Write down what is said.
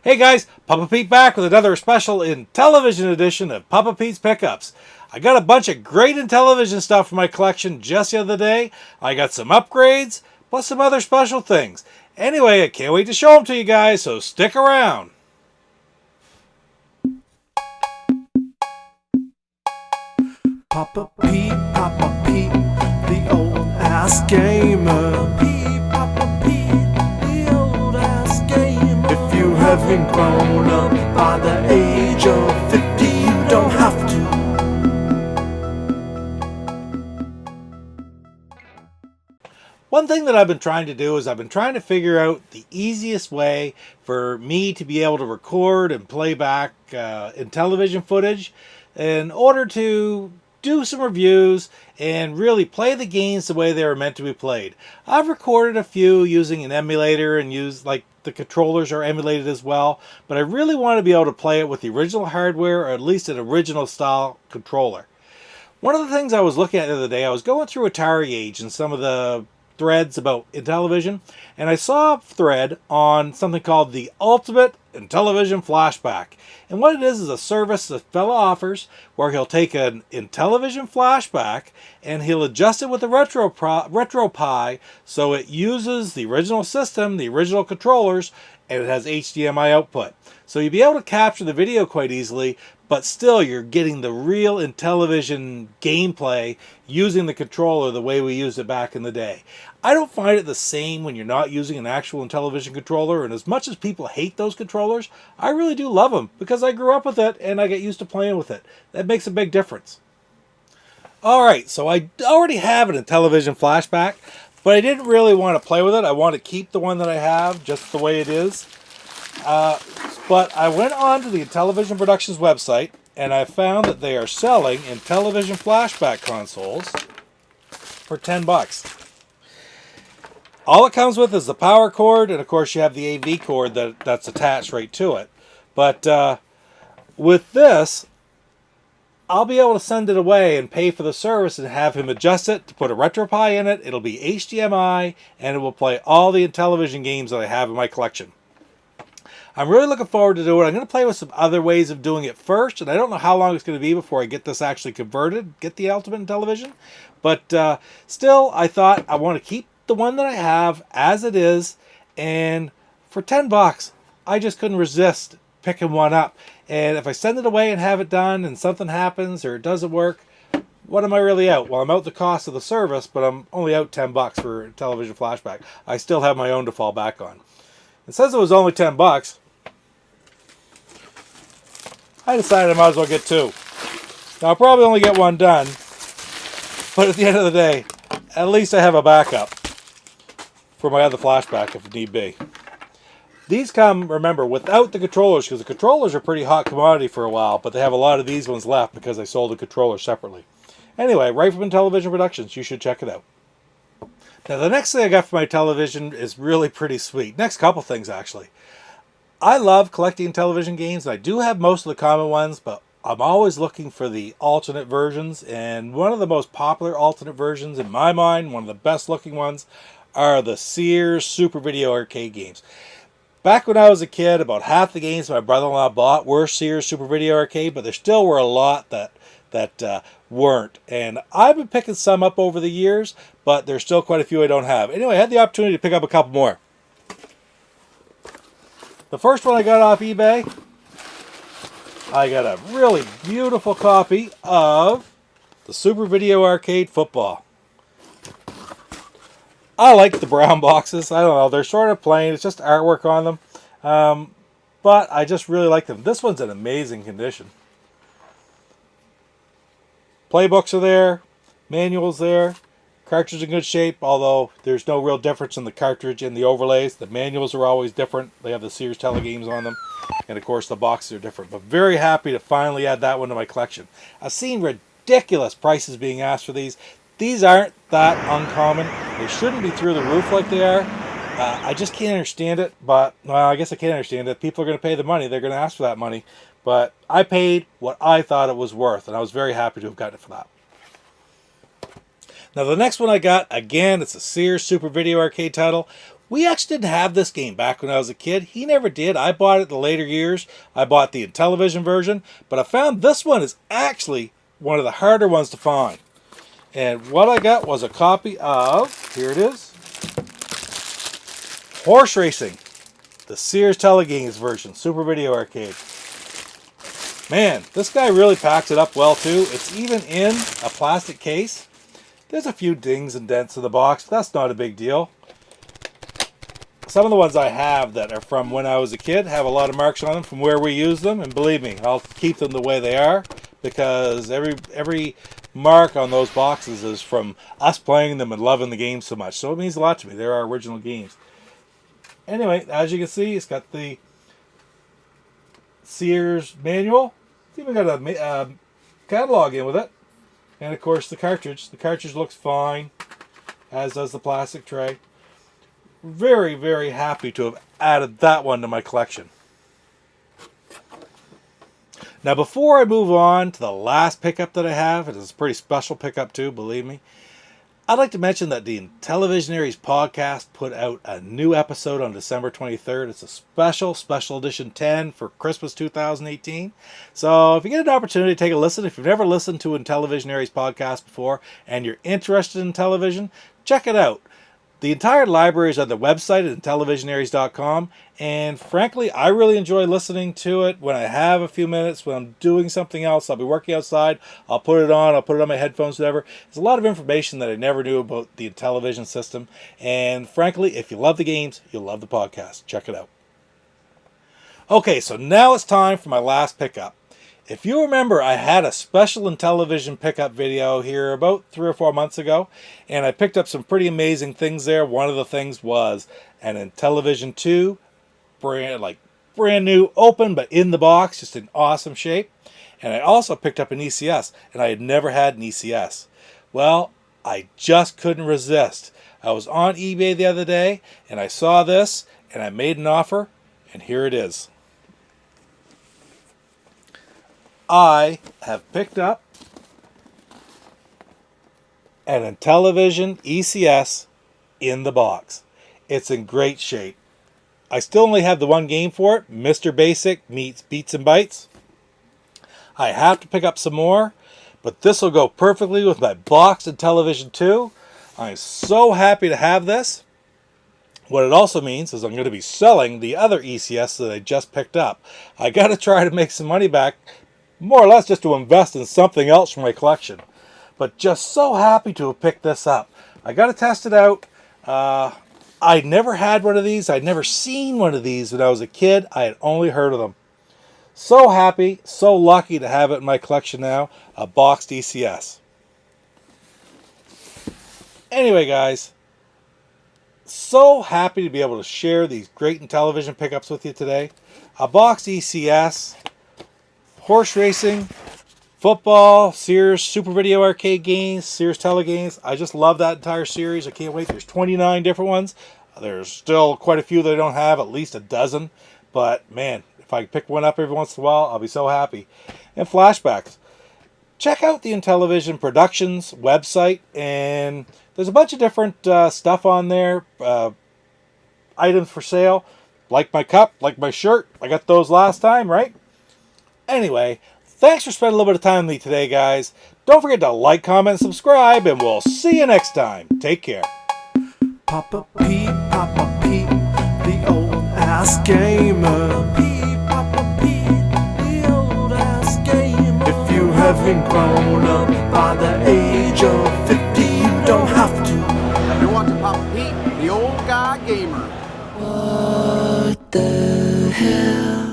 Hey guys, Papa Pete back with another special Intellivision edition of Papa Pete's Pickups. I got a bunch of great Intellivision stuff for my collection just the other day. I got some upgrades, plus some other special things. Anyway, I can't wait to show them to you guys, so stick around. Papa Pete, the old ass gamer. Papa Pete, the old ass gamer. If you haven't grown up by the age of 50, you don't have to. One thing that I've been trying to do is I've been trying to figure out the easiest way for me to be able to record and play back Intellivision footage in order to do some reviews and really play the games the way they were meant to be played. I've recorded a few using an emulator and used like the controllers are emulated as well, but I really want to be able to play it with the original hardware or at least an original style controller. One of the things I was looking at the other day, I was going through Atari Age and some of the threads about Intellivision, and I saw a thread on something called the Ultimate Intellivision Flashback. And what it is a service that fella offers where he'll take an Intellivision flashback and he'll adjust it with a RetroPie so it uses the original system, the original controllers, and it has HDMI output. So you'll be able to capture the video quite easily, but still you're getting the real Intellivision gameplay using the controller the way we used it back in the day. I don't find it the same when you're not using an actual Intellivision controller, and as much as people hate those controllers, I really do love them because I grew up with it and I get used to playing with it. That makes a big difference. Alright, so I already have an Intellivision flashback, but I didn't really want to play with it. I want to keep the one that I have just the way it is. But I went on to the Intellivision Productions website and I found that they are selling Intellivision flashback consoles for $10. All it comes with is the power cord, and of course you have the AV cord that's attached right to it. But with this, I'll be able to send it away and pay for the service and have him adjust it to put a RetroPie in it. It'll be HDMI, and it will play all the Intellivision games that I have in my collection. I'm really looking forward to do it. I'm going to play with some other ways of doing it first, and I don't know how long it's going to be before I get this actually converted, get the Ultimate Intellivision. But still, I thought I want to keep the one that I have as it is, and for $10, I just couldn't resist picking one up. And if I send it away and have it done, and something happens or it doesn't work, what am I really out? Well, I'm out the cost of the service, but I'm only out $10 for Intellivision flashback. I still have my own to fall back on. It says it was only $10. I decided I might as well get two. Now, I'll probably only get one done, but at the end of the day, at least I have a backup for my other flashback if need be. These come, remember, without the controllers, because the controllers are pretty hot commodity for a while, but they have a lot of these ones left because I sold the controller separately. Anyway, right from Intellivision Productions, you should check it out. Now, the next thing I got for my television is really pretty sweet. Next couple things, actually. I love collecting television games, and I do have most of the common ones, but I'm always looking for the alternate versions, and one of the most popular alternate versions, in my mind, one of the best looking ones, are the Sears Super Video Arcade games. Back when I was a kid, about half the games my brother-in-law bought were Sears Super Video Arcade, but there still were a lot that weren't. And I've been picking some up over the years, but there's still quite a few I don't have. Anyway, I had the opportunity to pick up a couple more. The first one I got off eBay, I got a really beautiful copy of the Super Video Arcade Football. I like the brown boxes. I don't know. They're sort of plain. It's just artwork on them. But I just really like them. This one's in amazing condition. Playbooks are there. Manuals there. Cartridge in good shape, although there's no real difference in the cartridge and the overlays. The manuals are always different. They have the Sears telegames on them. And of course the boxes are different. But very happy to finally add that one to my collection. I've seen ridiculous prices being asked for these. These aren't that uncommon. They shouldn't be through the roof like they are. I just can't understand it, but, well, I guess I can't understand it. People are going to pay the money. They're going to ask for that money. But I paid what I thought it was worth, and I was very happy to have gotten it for that. Now, the next one I got, again, it's a Sears Super Video Arcade title. We actually didn't have this game back when I was a kid. He never did. I bought it in the later years. I bought the Intellivision version, but I found this one is actually one of the harder ones to find. And what I got was a copy of, here it is, Horse Racing, the Sears Telegames version, Super Video Arcade. Man, this guy really packs it up well too. It's even in a plastic case. There's a few dings and dents in the box, but that's not a big deal. Some of the ones I have that are from when I was a kid have a lot of marks on them from where we used them, and believe me, I'll keep them the way they are because every mark on those boxes is from us playing them and loving the game so much. So it means a lot to me. They're our original games. Anyway, as you can see, it's got the Sears manual. It's even got a catalog in with it. And of course the cartridge. The cartridge looks fine, as does the plastic tray. Very, very happy to have added that one to my collection. Now before I move on to the last pickup that I have, it is a pretty special pickup too, believe me, I'd like to mention that the Intellivisionaries podcast put out a new episode on December 23rd. It's a special edition 10 for Christmas 2018. So if you get an opportunity to take a listen, if you've never listened to Intellivisionaries podcast before and you're interested in television, check it out. The entire library is on the website at Intellivisionaries.com, and frankly, I really enjoy listening to it when I have a few minutes, when I'm doing something else. I'll be working outside, I'll put it on my headphones, whatever. There's a lot of information that I never knew about the Intellivision system, and frankly, if you love the games, you'll love the podcast. Check it out. Okay, so now it's time for my last pickup. If you remember, I had a special Intellivision pickup video here about 3 or 4 months ago, and I picked up some pretty amazing things there. One of the things was an Intellivision 2, brand new, open but in the box, just in awesome shape. And I also picked up an ECS, and I had never had an ECS. Well, I just couldn't resist. I was on eBay the other day, and I saw this, and I made an offer, and here it is. I have picked up an Intellivision ECS in the box. It's in great shape. I still only have the one game for it, Mr. Basic meets Beats and Bytes. I have to pick up some more, but this will go perfectly with my boxed Intellivision 2. I'm so happy to have this. What it also means is I'm going to be selling the other ECS that I just picked up. I got to try to make some money back, more or less just to invest in something else for my collection. But just so happy to have picked this up. I got to test it out. I'd never had one of these. I'd never seen one of these when I was a kid. I had only heard of them. So happy, so lucky to have it in my collection now. A boxed ECS. Anyway, guys. So happy to be able to share these great Intellivision pickups with you today. A boxed ECS. Horse racing, football, Sears Super Video Arcade games, Sears Telegames. I just love that entire series. I can't wait. There's 29 different ones. There's still quite a few that I don't have, at least a dozen. But man, if I pick one up every once in a while, I'll be so happy. And flashbacks. Check out the Intellivision Productions website, and there's a bunch of different stuff on there. Items for sale, like my cup, like my shirt. I got those last time, right? Anyway, thanks for spending a little bit of time with me today, guys. Don't forget to like, comment, subscribe, and we'll see you next time. Take care. Papa Pete, the old ass gamer. Papa Pete, the old ass gamer. If you haven't grown up by the age of 50, you don't have to. You're watching Papa Pete, the old guy gamer. What the hell?